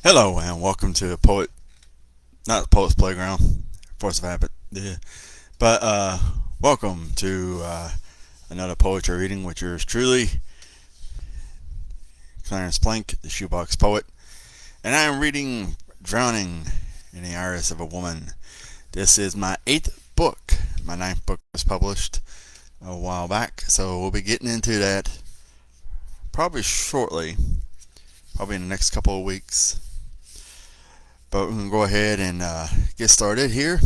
Hello and welcome to not the Poet's Playground, Force of Habit, yeah. But welcome to another poetry reading with yours truly, Clarence Plank, the Shoebox Poet, and I am reading "Drowning in the Iris of a Woman." This is my 8th book. My 9th book was published a while back, so we'll be getting into that probably shortly, probably in the next couple of weeks. But we're going to go ahead and get started here.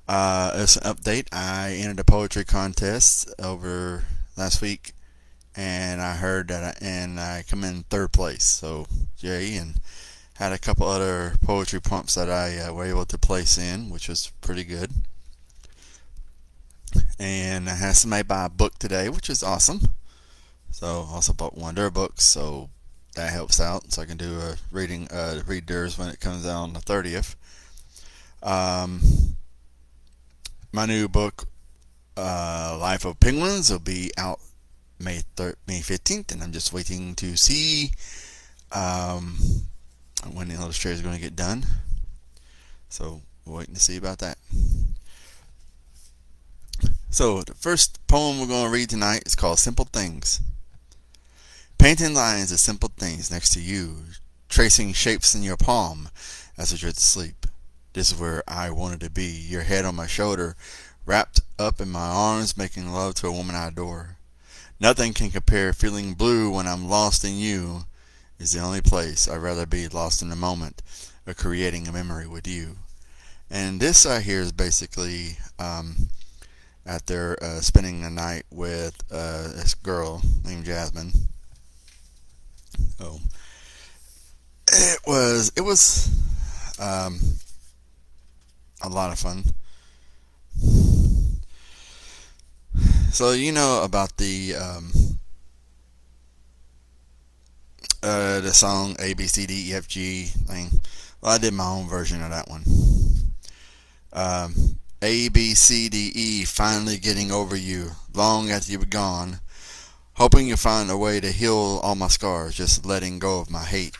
As an update, I entered a poetry contest over last week, and I heard that I come in 3rd place. So, yay, and had a couple other poetry prompts that I were able to place in, which was pretty good. And I had somebody buy a book today, which is awesome. So, also bought one of their books, so that helps out, so I can do a read theirs when it comes out on the 30th. My new book, Life of Penguins, will be out May 15th, and I'm just waiting to see when the illustrator is going to get done. So we're waiting to see about that. So the first poem we're going to read tonight is called Simple Things. Painting lines of simple things next to you, tracing shapes in your palm as you drift to sleep. This is where I wanted to be, your head on my shoulder, wrapped up in my arms, making love to a woman I adore. Nothing can compare feeling blue when I'm lost in you is the only place I'd rather be, lost in the moment of creating a memory with you. And this I hear is basically after spending a night with this girl named Jasmine. Oh, it was a lot of fun. So you know about the song A B C D E F G thing. Well, I did my own version of that one. A B C D E, finally getting over you, long after you were gone. Hoping you'll find a way to heal all my scars, just letting go of my hate.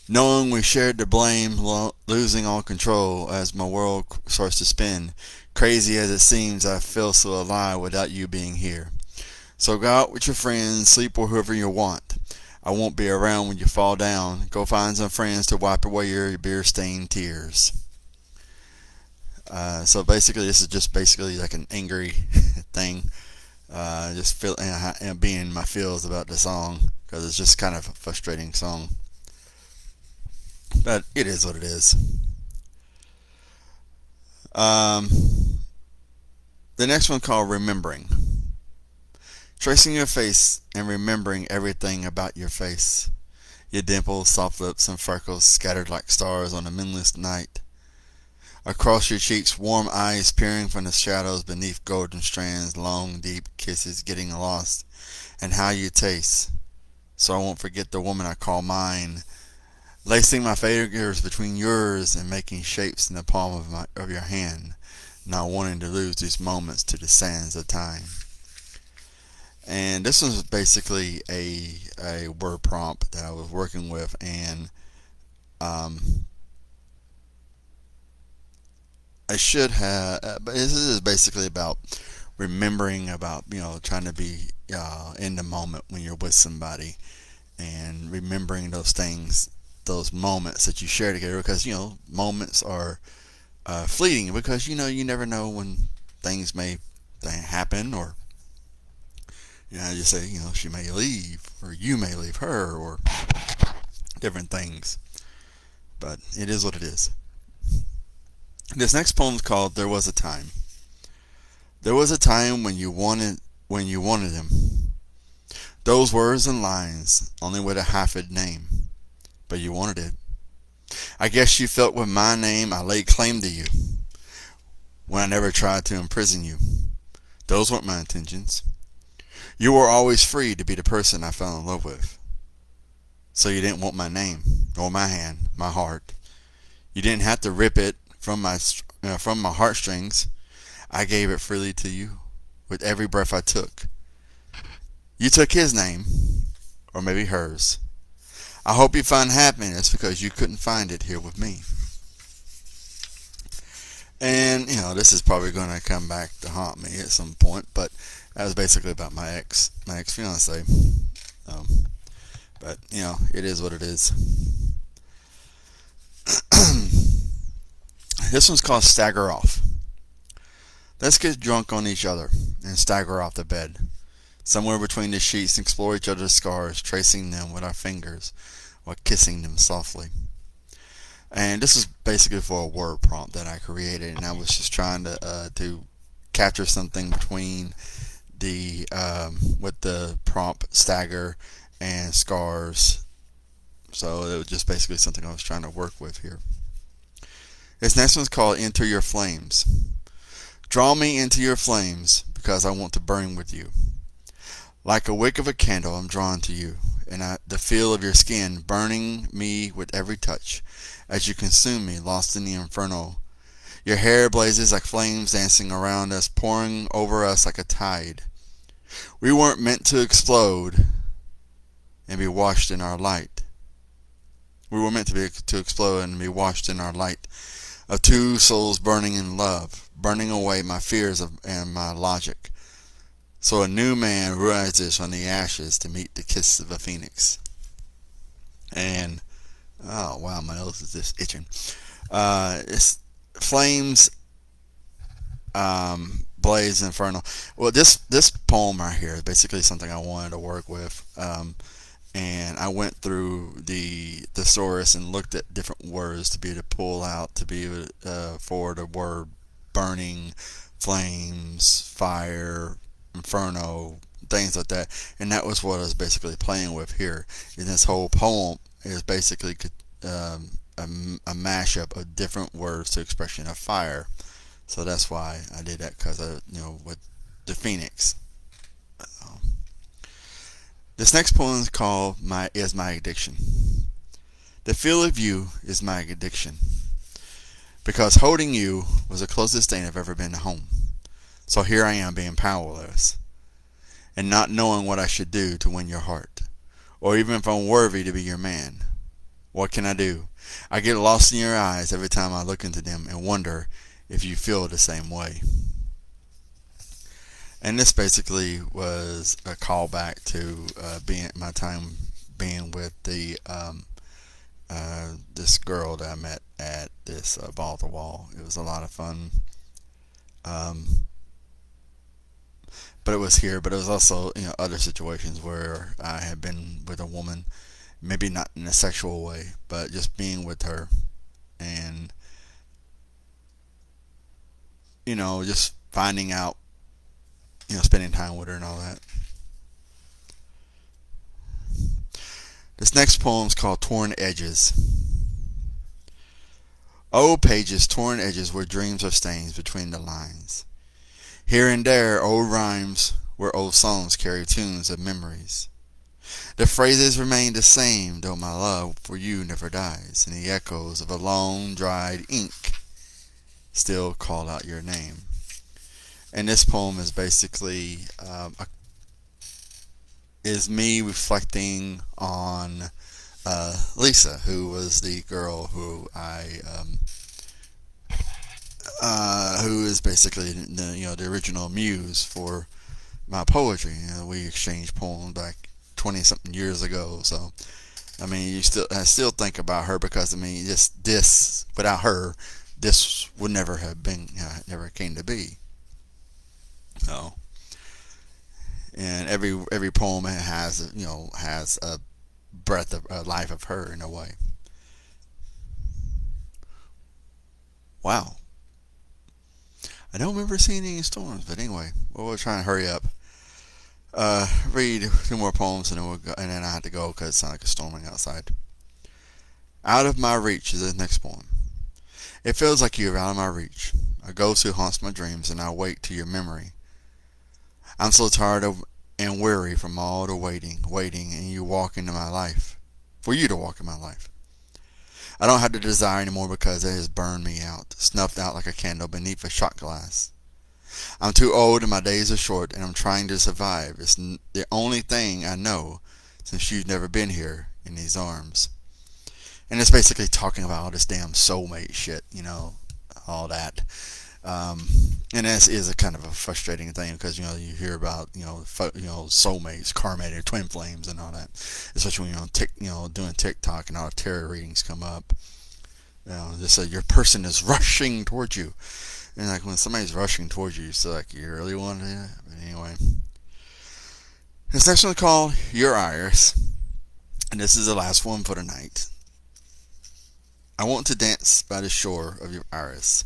Knowing we shared the blame, losing all control as my world starts to spin. Crazy as it seems, I feel so alive without you being here. So go out with your friends, sleep with whoever you want. I won't be around when you fall down. Go find some friends to wipe away your beer-stained tears. So basically, this is just basically like an angry thing. Just feel and being in my feels about the song, because it's just kind of a frustrating song, but it is what it is. The next one called Remembering. Tracing your face and remembering everything about your face, your dimples, soft lips, and freckles scattered like stars on a moonless night. Across your cheeks, warm eyes peering from the shadows beneath golden strands, long, deep kisses getting lost, and how you taste. So I won't forget the woman I call mine, lacing my fingers between yours and making shapes in the palm of your hand, not wanting to lose these moments to the sands of time. And this was basically a word prompt that I was working with, and I should have, but this is basically about remembering about, trying to be in the moment when you're with somebody, and remembering those things, those moments that you share together, because, moments are fleeting, because, you never know when things may happen, or, just say, she may leave, or you may leave her, or different things, but it is what it is. This next poem is called There Was a Time. There was a time when you wanted him. Those words and lines, only with a hyphened name. But you wanted it. I guess you felt with my name I laid claim to you, when I never tried to imprison you. Those weren't my intentions. You were always free to be the person I fell in love with. So you didn't want my name, nor my hand, my heart. You didn't have to rip it from my heartstrings. I gave it freely to you with every breath I took. You took his name, or maybe hers. I hope you find happiness because you couldn't find it here with me. And, this is probably going to come back to haunt me at some point, but that was basically about my ex-fiance. Um, but, it is what it is. This one's called Stagger Off. Let's get drunk on each other and stagger off the bed. Somewhere between the sheets and explore each other's scars, tracing them with our fingers while kissing them softly. And this is basically for a word prompt that I created, and I was just trying to capture something between the with the prompt stagger and scars. So it was just basically something I was trying to work with here. This next one's called Enter Your Flames. Draw me into your flames because I want to burn with you. Like a wick of a candle, I'm drawn to you, and the feel of your skin burning me with every touch as you consume me, lost in the inferno. Your hair blazes like flames dancing around us, pouring over us like a tide. We weren't meant to explode and be washed in our light. We were meant to explode and be washed in our light of two souls burning in love, burning away my fears and my logic. So a new man rises from the ashes to meet the kiss of a phoenix. And, oh wow, my nose is just itching. It's flames, blaze, inferno. Well, this poem right here is basically something I wanted to work with. And I went through the thesaurus and looked at different words to be able to pull out to be able to, for the word burning, flames, fire, inferno, things like that. And that was what I was basically playing with here. And this whole poem is basically a mashup of different words to expression of fire. So that's why I did that, because with the phoenix. This next poem is called My Addiction. The feel of you is my addiction, because holding you was the closest thing I've ever been to home. So here I am being powerless and not knowing what I should do to win your heart, or even if I'm worthy to be your man. What can I do? I get lost in your eyes every time I look into them and wonder if you feel the same way. And this basically was a callback to my time being with the this girl that I met at this Ball to Wall. It was a lot of fun. But it was here, but it was also other situations where I had been with a woman, maybe not in a sexual way, but just being with her and just finding out, spending time with her and all that. This next poem is called Torn Edges. Old pages, torn edges where dreams are stains between the lines. Here and there, old rhymes where old songs carry tunes of memories. The phrases remain the same, though my love for you never dies, and the echoes of a long dried ink still call out your name. And this poem is basically is me reflecting on Lisa, who was the girl who who is basically the original muse for my poetry. We exchanged poems back 20-something years ago. So I mean, I still think about her, because this without her, this would never have been, never came to be. So, and every poem has a breath of a life of her in a way. Wow. I don't remember seeing any storms, but anyway, we're trying to hurry up. Read 2 more poems, and then and then I have to go because it's not like it's storming outside. Out of my reach is the next poem. It feels like you're out of my reach. A ghost who haunts my dreams, and I wait to your memory. I'm so tired of and weary from all the waiting, and you walk into my life, for you to walk in my life. I don't have the desire anymore because it has burned me out, snuffed out like a candle beneath a shot glass. I'm too old and my days are short, and I'm trying to survive. It's the only thing I know, since you've never been here. in these arms. And it's basically talking about all this damn soulmate shit, all that. Um, and this is a kind of a frustrating thing because you hear about soulmates, karmated, twin flames, and all that. Especially when doing TikTok and all the tarot readings come up. They say your person is rushing towards you, and like when somebody's rushing towards you, it's like you really want to. But anyway, this next one called Your Iris, and this is the last one for tonight. I want to dance by the shore of your iris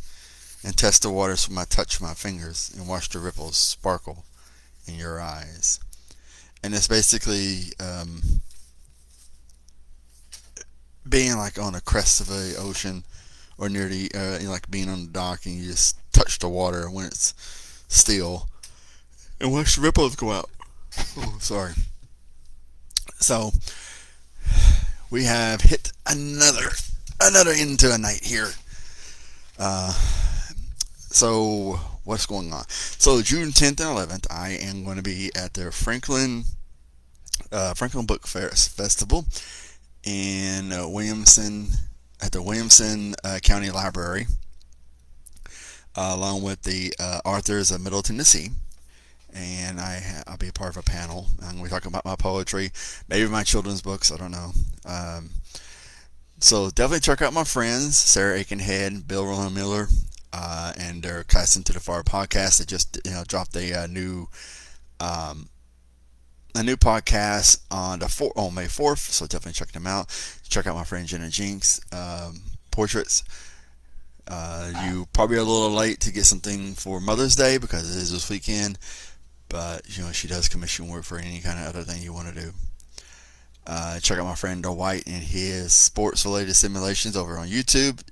and test the waters when I touch my fingers and watch the ripples sparkle in your eyes. And it's basically being like on the crest of the ocean or near the, like being on the dock and you just touch the water when it's still and watch the ripples go out. Oh, sorry. So we have hit another into a night here. So what's going on? So June 10th and 11th, I am going to be at the Franklin Book Festival in Williamson at the Williamson County Library, along with the authors of Middle Tennessee. And I'll be a part of a panel. I'm going to be talking about my poetry, maybe my children's books. I don't know. So definitely check out my friends, Sarah Aikenhead, Bill Roland Miller, and their Class Into the Far podcast. They just dropped a new podcast on May 4th. So definitely check them out. Check out my friend Jenna Jinks portraits. You probably are a little late to get something for Mother's Day because it is this weekend. But she does commission work for any kind of other thing you want to do. Check out my friend Dwight and his sports-related simulations over on YouTube.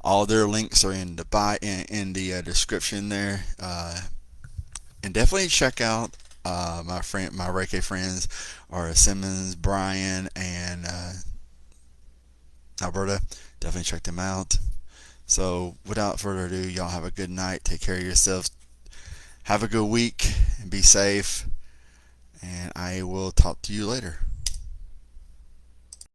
All their links are in the description there. And definitely check out my Reiki friends are Simmons, Brian, and Alberta. Definitely check them out. So without further ado, y'all have a good night. Take care of yourselves. Have a good week and be safe. And I will talk to you later.